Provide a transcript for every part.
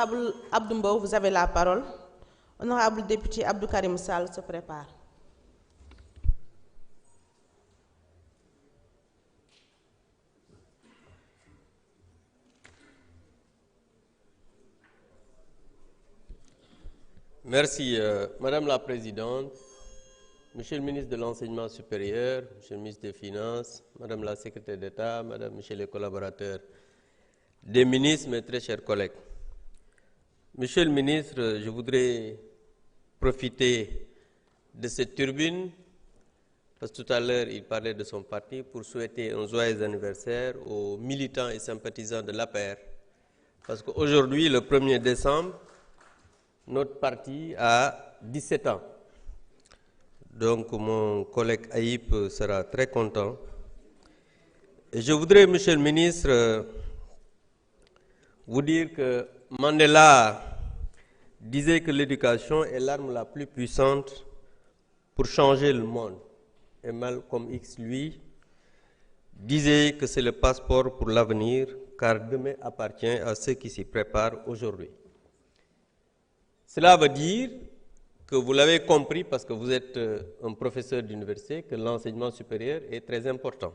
Honorable Abdou Mbow, vous avez la parole. Honorable député Abdou Karim Sall se prépare. Merci, Madame la Présidente, Monsieur le ministre de l'Enseignement supérieur, Monsieur le ministre des Finances, Madame la Secrétaire d'État, Madame, Monsieur les collaborateurs des ministres, mes très chers collègues. Monsieur le ministre, je voudrais profiter de cette tribune, parce que tout à l'heure, il parlait de son parti, pour souhaiter un joyeux anniversaire aux militants et sympathisants de l'APR. Parce qu'aujourd'hui, le 1er décembre, notre parti a 17 ans. Donc, mon collègue Aïp sera très content. Et je voudrais, Monsieur le ministre, vous dire que Mandela disait que l'éducation est l'arme la plus puissante pour changer le monde. Et Malcolm X, lui, disait que c'est le passeport pour l'avenir, car demain appartient à ceux qui s'y préparent aujourd'hui. Cela veut dire que vous l'avez compris parce que vous êtes un professeur d'université, que l'enseignement supérieur est très important.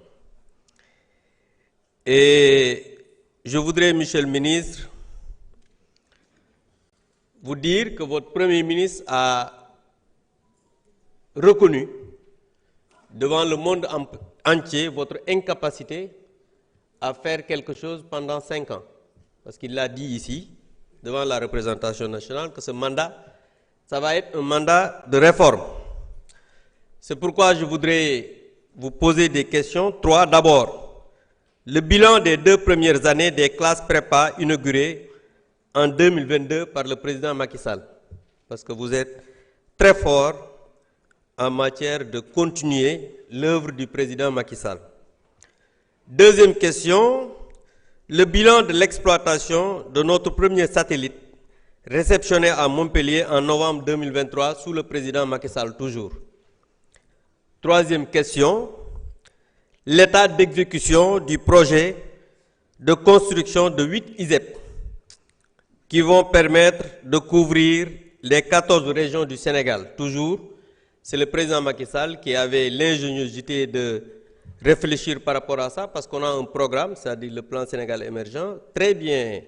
Et je voudrais, Monsieur le ministre, vous dire que votre Premier ministre a reconnu devant le monde entier votre incapacité à faire quelque chose pendant 5 ans. Parce qu'il l'a dit ici, devant la représentation nationale, que ce mandat, ça va être un mandat de réforme. C'est pourquoi je voudrais vous poser des questions. 3. D'abord, le bilan des 2 premières années des classes prépa inaugurées en 2022 par le président Macky Sall. Parce que vous êtes très fort en matière de continuer l'œuvre du président Macky Sall. Deuxième question, le bilan de l'exploitation de notre premier satellite réceptionné à Montpellier en novembre 2023 sous le président Macky Sall toujours. Troisième question, l'état d'exécution du projet de construction de 8 ISEP qui vont permettre de couvrir les 14 régions du Sénégal. Toujours, c'est le président Macky Sall qui avait l'ingéniosité de réfléchir par rapport à ça, parce qu'on a un programme, c'est-à-dire le plan Sénégal émergent, très bien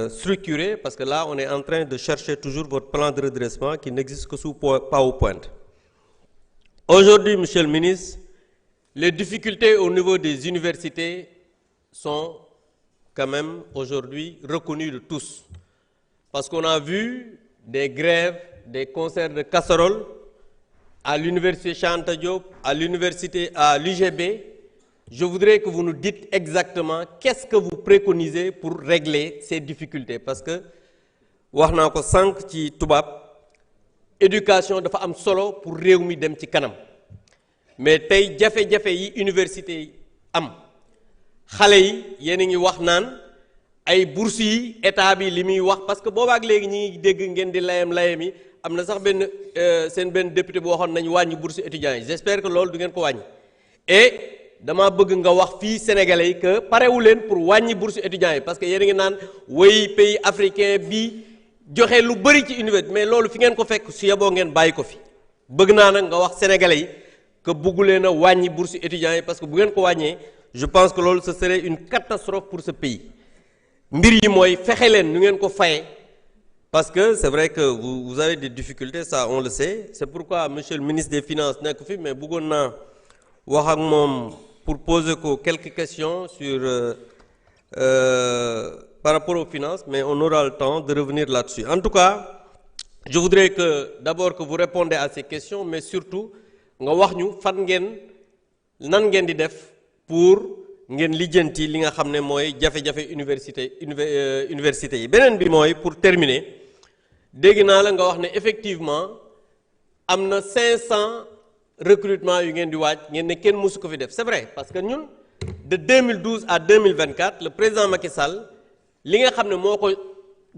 structuré, parce que là, on est en train de chercher toujours votre plan de redressement qui n'existe que sous PowerPoint. Aujourd'hui, Monsieur le ministre, les difficultés au niveau des universités sont quand même aujourd'hui reconnues de tous. Parce qu'on a vu des grèves, des concerts de casseroles à l'université Cheikh Anta Diop, à l'université, à l'UGB. Je voudrais que vous nous dites exactement qu'est-ce que vous préconisez pour régler ces difficultés. Parce que, wax naa ko sànq ci tubaab, éducation dafa am solo pour réew mi dem ci kanam. Mais tey jafe-jafe yi université yi am, xale yi yéen a ngi wax naan ay bourses yi état bi li muy wax, parce que boobaak léegi ñi ngi dégg ngeen di layam yi. am na sax seen benn député bu waxoon nañu wàññi bourse étudiants yi. J'espère que loolu du ngeen ko wàññi. Et dama bëgg nga wax fii Sénégalais yi que parewu leen pour wàññi bourse étudiants yi, parce que yéen a ngi naan way pays africain bi joxe lu bëri ci université, mais loolu fi ngeen ko fekk su yeboo ngeen bàyyi ko fi. bëgg naa nag nga wax Sénégalais yi que bëggu leen a wàññi bourse étudiants yi, parce que bu ngeen ko wàññee je pense que loolu ce serait une catastrophe pour ce pays. mbir yi mooy fexe leen nu ngeen ko faye. Parce que c'est vrai que vous avez des difficultés, ça on le sait. C'est pourquoi Monsieur le ministre des Finances nekk fi, mais bëggoon naa wax ak moom pour poser quelques questions sur, par rapport aux finances, mais on aura le temps de revenir là-dessus. En tout cas, je voudrais que d'abord que vous répondez à ces questions, mais surtout nga wax ñu fan ngeen nan ngeen di def pour ngeen lijjanti li nga xam ne mooy jafe-jafe université yi. Beneen bi mooy pour terminer. Dégg naa la nga wax ne effectivement am na 500 recrutements yu ngeen di waaj ngeen ne kenn mësu ko fi def. C'est vrai, parce que ñun de 2012 à 2024 le président Macky Sall li nga xam ne moo ko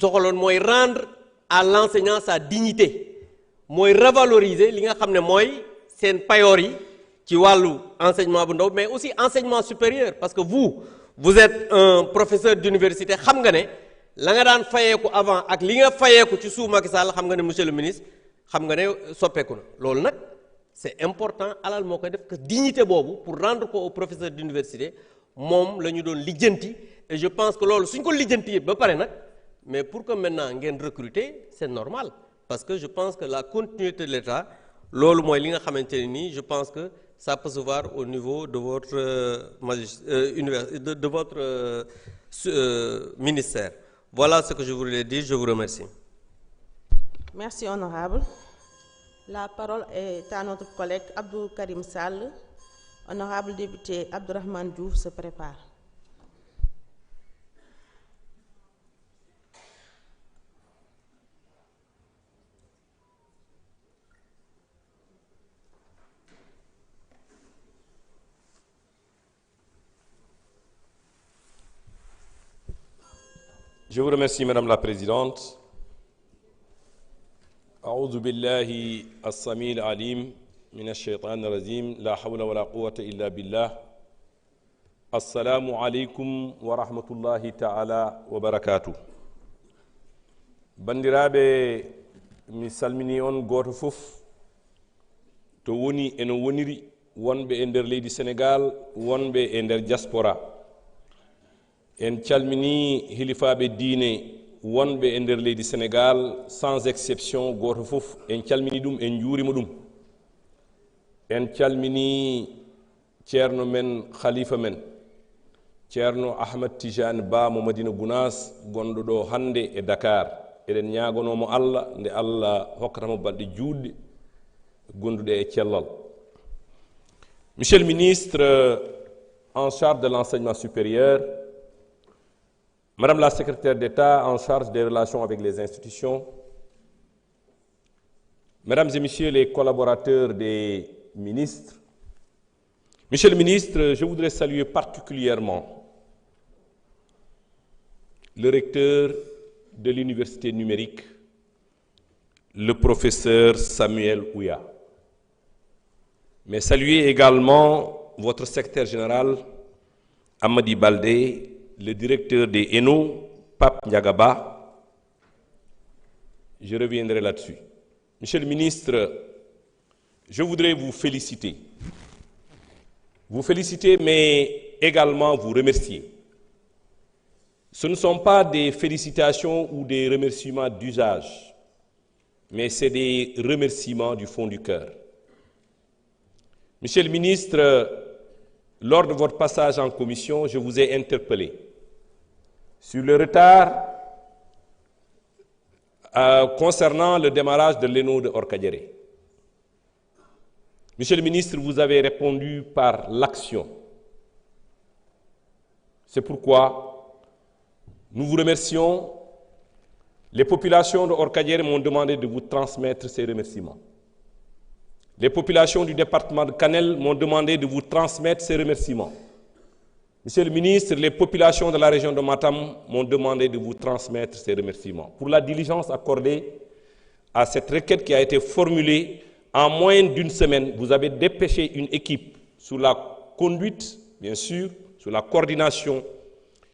soxaloon mooy rendre à l'enseignant sa dignité, mooy revaloriser li nga xam ne mooy seen payoor yi ci wàllu enseignement bu ndaw, mais aussi enseignement supérieur, parce que vous êtes un professeur d'université, xam nga ne la nga daan fayeeku avant ak li nga fayeeku ci sous Macky Sall xam nga ne monsieur le ministre xam nga ne soppeeku na loolu nag c'est important alal moo koy def que dignité boobu pour rendre ko au professeur d'université moom la ñu doon lijjanti et je pense que loolu suñ ko lijjanti ba pare nag mais pour que maintenant ngeen recruter c'est normal parce que je pense que la continuité de l'État loolu mooy li nga xamante ne nii je pense que ça peut se voir au niveau de votre de votre ministère. Voilà ce que je voulais dire, je vous remercie. Merci honorable. La parole est à notre collègue Abdou Karim Sall. Honorable député Abdourahmane Diouf se prépare. Je vous remercie, Madame la Présidente. أعوذ بالله السميع العليم من الشيطان الرجيم لا حول ولا قوة إلا بالله السلام عليكم ورحمة الله تعالى وبركاته bandiraɓe mi salmini on goto fof to woni eno woniri wonɓe e nder leydi Sénégal wonɓe e nder diaspora en calmini hilifaɓe diine wonɓe e nder leydi Sénégal sans exception goto fof en calmini ɗum en juurima ɗum en calmini ceerno men khalifa men ceerno Ahmad Tijani Ba mo Madina Gounass gonɗo ɗo hande e Dakar eɗen ñagonomo Allah nde Allah hokkatamo balɗe juutɗe gonduɗe e cellal. Monsieur le ministre en charge de l'enseignement supérieur, Madame la secrétaire d'État en charge des relations avec les institutions, Mesdames et Messieurs les collaborateurs des ministres, Monsieur le ministre, je voudrais saluer particulièrement le recteur de l'université numérique, le professeur Samuel Ouya, mais saluer également votre secrétaire général, Amady Baldé, le directeur des ENO, Pape Ndiagaba. Je reviendrai là-dessus. Monsieur le ministre, je voudrais vous féliciter. Vous féliciter, mais également vous remercier. Ce ne sont pas des félicitations ou des remerciements d'usage, mais c'est des remerciements du fond du cœur. Monsieur le ministre, lors de votre passage en commission, je vous ai interpellé sur le retard concernant le démarrage de l'ENO de Orkadiéré. Monsieur le ministre, vous avez répondu par l'action. C'est pourquoi nous vous remercions. Les populations de Orkadiéré m'ont demandé de vous transmettre ces remerciements. Les populations du département de Kanel m'ont demandé de vous transmettre ces remerciements. Monsieur le ministre, les populations de la région de Matam m'ont demandé de vous transmettre ces remerciements pour la diligence accordée à cette requête qui a été formulée en moins d'une semaine. Vous avez dépêché une équipe sous la conduite, bien sûr, sous la coordination